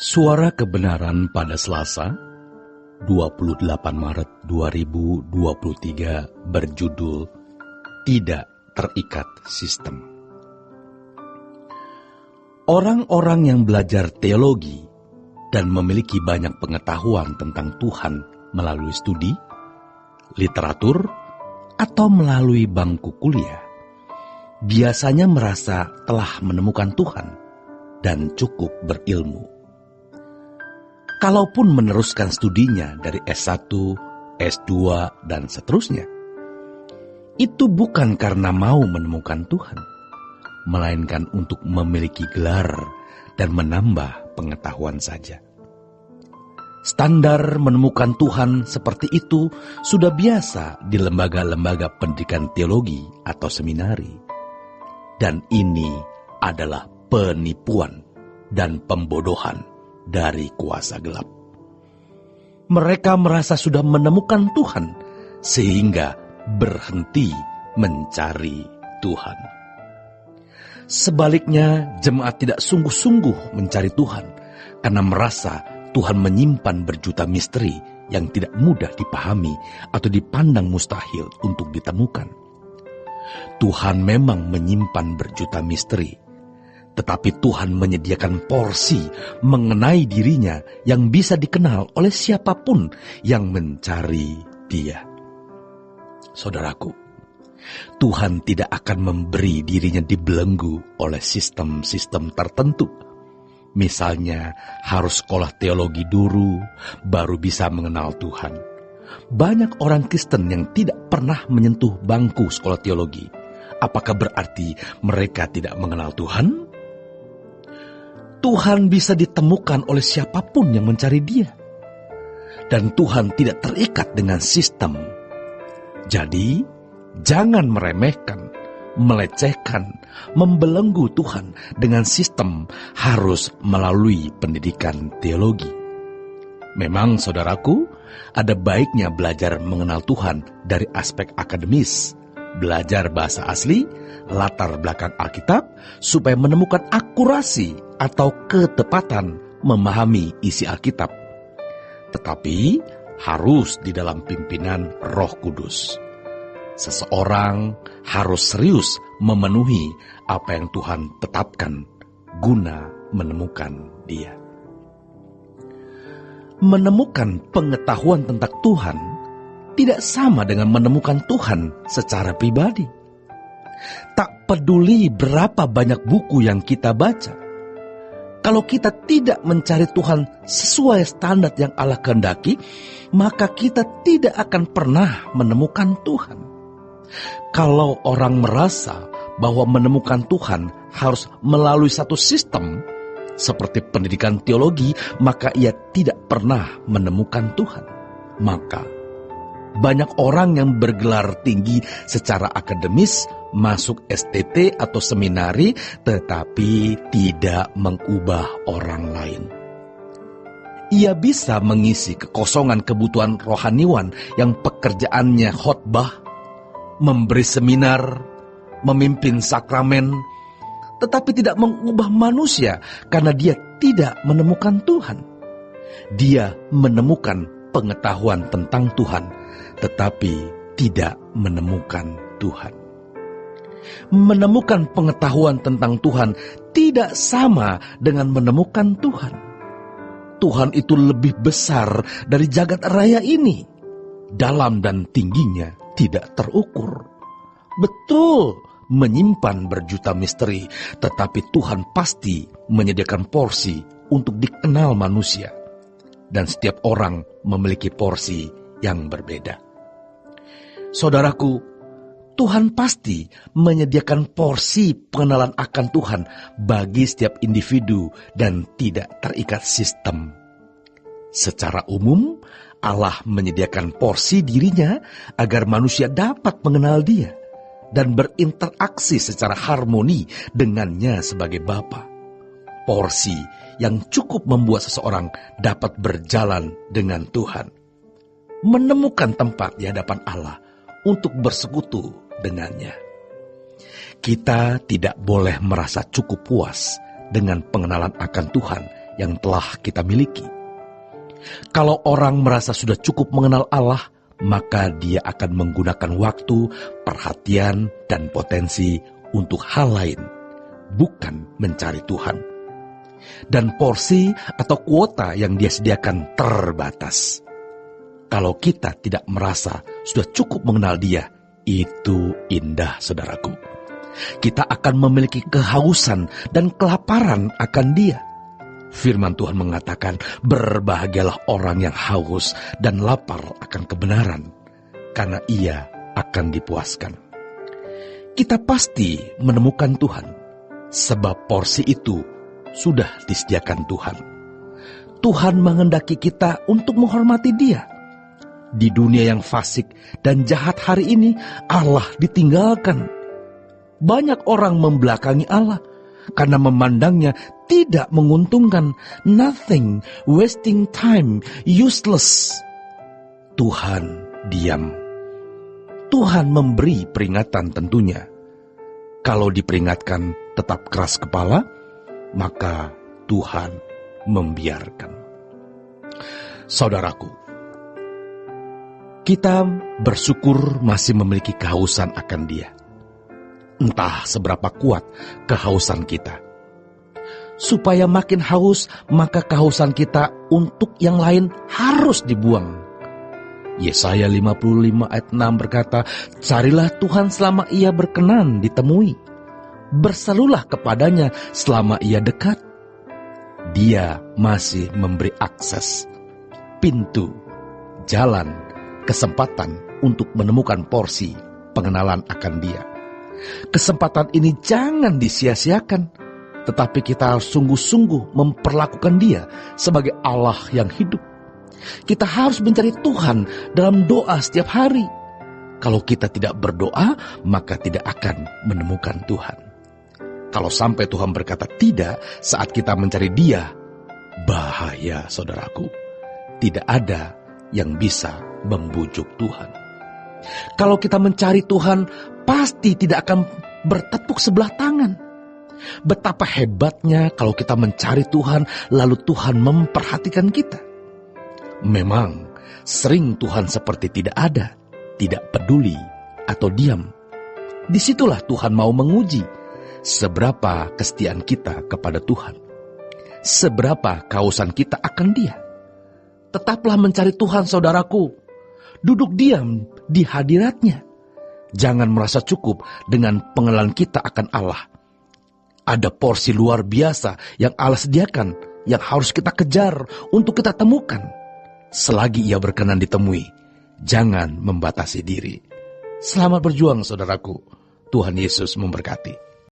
Suara Kebenaran pada Selasa, 28 Maret 2023 berjudul Tidak Terikat Sistem. Orang-orang yang belajar teologi dan memiliki banyak pengetahuan tentang Tuhan melalui studi, literatur, atau melalui bangku kuliah, biasanya merasa telah menemukan Tuhan dan cukup berilmu. Kalaupun meneruskan studinya dari S1, S2, dan seterusnya, itu bukan karena mau menemukan Tuhan, melainkan untuk memiliki gelar dan menambah pengetahuan saja. Standar menemukan Tuhan seperti itu sudah biasa di lembaga-lembaga pendidikan teologi atau seminari. Dan ini adalah penipuan dan pembodohan dari kuasa gelap. Mereka merasa sudah menemukan Tuhan sehingga berhenti mencari Tuhan. Sebaliknya, jemaat tidak sungguh-sungguh mencari Tuhan karena merasa Tuhan menyimpan berjuta misteri yang tidak mudah dipahami atau dipandang mustahil untuk ditemukan. Tuhan memang menyimpan berjuta misteri, tetapi Tuhan menyediakan porsi mengenai dirinya yang bisa dikenal oleh siapapun yang mencari Dia. Saudaraku, Tuhan tidak akan memberi dirinya dibelenggu oleh sistem-sistem tertentu. Misalnya, harus sekolah teologi dulu, baru bisa mengenal Tuhan. Banyak orang Kristen yang tidak pernah menyentuh bangku sekolah teologi. Apakah berarti mereka tidak mengenal Tuhan? Tuhan bisa ditemukan oleh siapapun yang mencari Dia. Dan Tuhan tidak terikat dengan sistem. Jadi, jangan meremehkan, melecehkan, membelenggu Tuhan dengan sistem harus melalui pendidikan teologi. Memang, saudaraku, ada baiknya belajar mengenal Tuhan dari aspek akademis, belajar bahasa asli, latar belakang Alkitab, supaya menemukan akurasi atau ketepatan memahami isi Alkitab. Tetapi harus di dalam pimpinan Roh Kudus. Seseorang harus serius memenuhi apa yang Tuhan tetapkan guna menemukan Dia. Menemukan pengetahuan tentang Tuhan tidak sama dengan menemukan Tuhan secara pribadi. Tak peduli berapa banyak buku yang kita baca, kalau kita tidak mencari Tuhan sesuai standar yang Allah kehendaki, maka kita tidak akan pernah menemukan Tuhan. Kalau orang merasa bahwa menemukan Tuhan harus melalui satu sistem, seperti pendidikan teologi, maka ia tidak pernah menemukan Tuhan. Maka, banyak orang yang bergelar tinggi secara akademis, masuk STT atau seminari, tetapi tidak mengubah orang lain. Ia bisa mengisi kekosongan kebutuhan rohaniwan yang pekerjaannya khotbah, memberi seminar, memimpin sakramen, tetapi tidak mengubah manusia karena dia tidak menemukan Tuhan. Dia menemukan pengetahuan tentang Tuhan, tetapi tidak menemukan Tuhan. Menemukan pengetahuan tentang Tuhan tidak sama dengan menemukan Tuhan. Tuhan itu lebih besar dari jagat raya ini. Dalam dan tingginya tidak terukur. Betul, menyimpan berjuta misteri, tetapi Tuhan pasti menyediakan porsi untuk dikenal manusia. Dan setiap orang memiliki porsi yang berbeda. Saudaraku, Tuhan pasti menyediakan porsi pengenalan akan Tuhan bagi setiap individu dan tidak terikat sistem. Secara umum, Allah menyediakan porsi dirinya agar manusia dapat mengenal Dia dan berinteraksi secara harmoni dengannya sebagai Bapa. Porsi yang cukup membuat seseorang dapat berjalan dengan Tuhan, menemukan tempat di hadapan Allah untuk bersekutu dengannya. Kita tidak boleh merasa cukup puas dengan pengenalan akan Tuhan yang telah kita miliki. Kalau orang merasa sudah cukup mengenal Allah, maka dia akan menggunakan waktu, perhatian, dan potensi untuk hal lain, bukan mencari Tuhan. Dan porsi atau kuota yang dia sediakan terbatas. Kalau kita tidak merasa sudah cukup mengenal Dia, itu indah, saudaraku. Kita akan memiliki kehausan dan kelaparan akan Dia. Firman Tuhan mengatakan, berbahagialah orang yang haus dan lapar akan kebenaran, karena ia akan dipuaskan. Kita pasti menemukan Tuhan, sebab porsi itu sudah disediakan Tuhan. Tuhan menghendaki kita untuk menghormati Dia. Di dunia yang fasik dan jahat hari ini, Allah ditinggalkan. Banyak orang membelakangi Allah karena memandangnya tidak menguntungkan, nothing, wasting time, useless. Tuhan diam. Tuhan memberi peringatan tentunya. Kalau diperingatkan tetap keras kepala, maka Tuhan membiarkan. Saudaraku, kita bersyukur masih memiliki kehausan akan Dia. Entah seberapa kuat kehausan kita. Supaya makin haus, maka kehausan kita untuk yang lain harus dibuang. Yesaya 55 ayat 6 berkata, carilah Tuhan selama Ia berkenan ditemui. Berserulah kepadanya selama Ia dekat. Dia masih memberi akses, pintu, jalan, kesempatan untuk menemukan porsi pengenalan akan Dia. Kesempatan ini jangan disia-siakan, tetapi kita harus sungguh-sungguh memperlakukan Dia sebagai Allah yang hidup. Kita harus mencari Tuhan dalam doa setiap hari. Kalau kita tidak berdoa, maka tidak akan menemukan Tuhan. Kalau sampai Tuhan berkata tidak saat kita mencari Dia, bahaya, saudaraku. Tidak ada yang bisa membujuk Tuhan. Kalau kita mencari Tuhan, pasti tidak akan bertepuk sebelah tangan. Betapa hebatnya kalau kita mencari Tuhan, lalu Tuhan memperhatikan kita. Memang, sering Tuhan seperti tidak ada, tidak peduli, atau diam. Disitulah Tuhan mau menguji seberapa kesetiaan kita kepada Tuhan. Seberapa kehausan kita akan Dia. Tetaplah mencari Tuhan, saudaraku. Duduk diam di hadirat-Nya. Jangan merasa cukup dengan pengenalan kita akan Allah. Ada porsi luar biasa yang Allah sediakan, yang harus kita kejar untuk kita temukan. Selagi Ia berkenan ditemui, jangan membatasi diri. Selamat berjuang, saudaraku. Tuhan Yesus memberkati.